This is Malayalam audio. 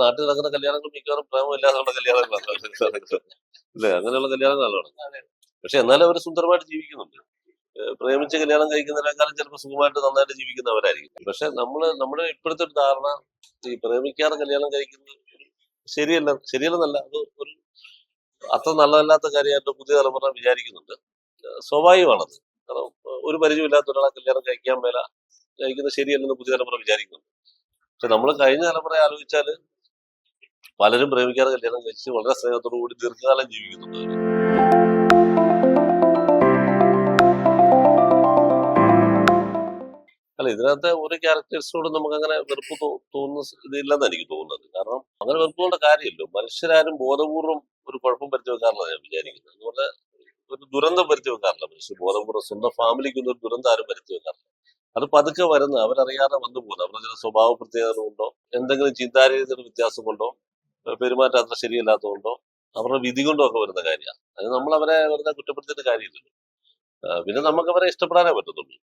നാട്ടിൽ നടക്കുന്ന കല്യാണങ്ങൾ മിക്കവാറും പ്രേമമില്ലാതെയുള്ള കല്യാണങ്ങളാണ്. അല്ലേ? അങ്ങനെയുള്ള കല്യാണങ്ങളാണ്. പക്ഷെ എന്നാലും അവർ സുന്ദരമായിട്ട് ജീവിക്കുന്നുണ്ട്. പ്രേമിച്ച് കല്യാണം കഴിക്കുന്നതിനേക്കാളും ചിലപ്പോൾ സുഖമായിട്ട് നന്നായിട്ട് ജീവിക്കുന്നവരായിരിക്കും. പക്ഷെ നമ്മുടെ ഇപ്പോഴത്തെ ഒരു ധാരണ ഈ പ്രേമിക്കാതെ കല്യാണം കഴിക്കുന്നത് ശരിയല്ലെന്നല്ല, അത് ഒരു അത്ര നല്ലതല്ലാത്ത കാര്യമായിട്ട് പുതിയ തലമുറ വിചാരിക്കുന്നുണ്ട്. സ്വാഭാവികമാണത്. കാരണം ഒരു പരിചയമില്ലാത്ത ഒരാളെ കല്യാണം കഴിക്കാൻ മേല, കഴിക്കുന്നത് ശരിയല്ലെന്ന് പുതിയ തലമുറ വിചാരിക്കുന്നുണ്ട്. പക്ഷെ നമ്മൾ കഴിഞ്ഞ തലമുറയെ ആലോചിച്ചാല് പലരും പ്രേമിക്കാതെ കല്യാണം കഴിച്ച് വളരെ സ്നേഹത്തോടു കൂടി ദീർഘകാലം ജീവിക്കുന്നുണ്ട് അവര്. അല്ല, ഇതിനകത്തെ ഒരു ക്യാരക്ടേഴ്സിനോടും നമുക്ക് അങ്ങനെ വെറുപ്പ് തോന്നുന്ന ഇതില്ലെന്ന് എനിക്ക് തോന്നുന്നത്. കാരണം അങ്ങനെ വെറുപ്പുകളുടെ കാര്യമല്ലോ. മനുഷ്യരാരും ബോധപൂർവം ഒരു കുഴപ്പം വരുത്തി വെക്കാറില്ല ഞാൻ വിചാരിക്കുന്നത്. അതുപോലെ ഒരു ദുരന്തം വരുത്തി വെക്കാറില്ല മനുഷ്യർ ബോധപൂർവ്വം. സ്വന്തം ഫാമിലിക്ക് ഒരു ദുരന്തം ആരും വരുത്തി വെക്കാറില്ല. അത് പതുക്കെ വരുന്ന അവരറിയാതെ വന്നു പോകുന്നത്. അവരുടെ ചില സ്വഭാവ പ്രത്യേകത കൊണ്ടോ, എന്തെങ്കിലും ചിന്താരീതിയുടെ വ്യത്യാസം കൊണ്ടോ, പെരുമാറ്റം അത്ര ശരിയല്ലാത്തതുകൊണ്ടോ, അവരുടെ വിധി കൊണ്ടോ ഒക്കെ വരുന്ന കാര്യമാണ്. അത് നമ്മൾ അവരെ വെറുതെ കുറ്റപ്പെടുത്തിയിട്ട് കാര്യമില്ലല്ലോ. പിന്നെ നമുക്ക് അവരെ ഇഷ്ടപ്പെടാനേ പറ്റത്തുള്ളൂ.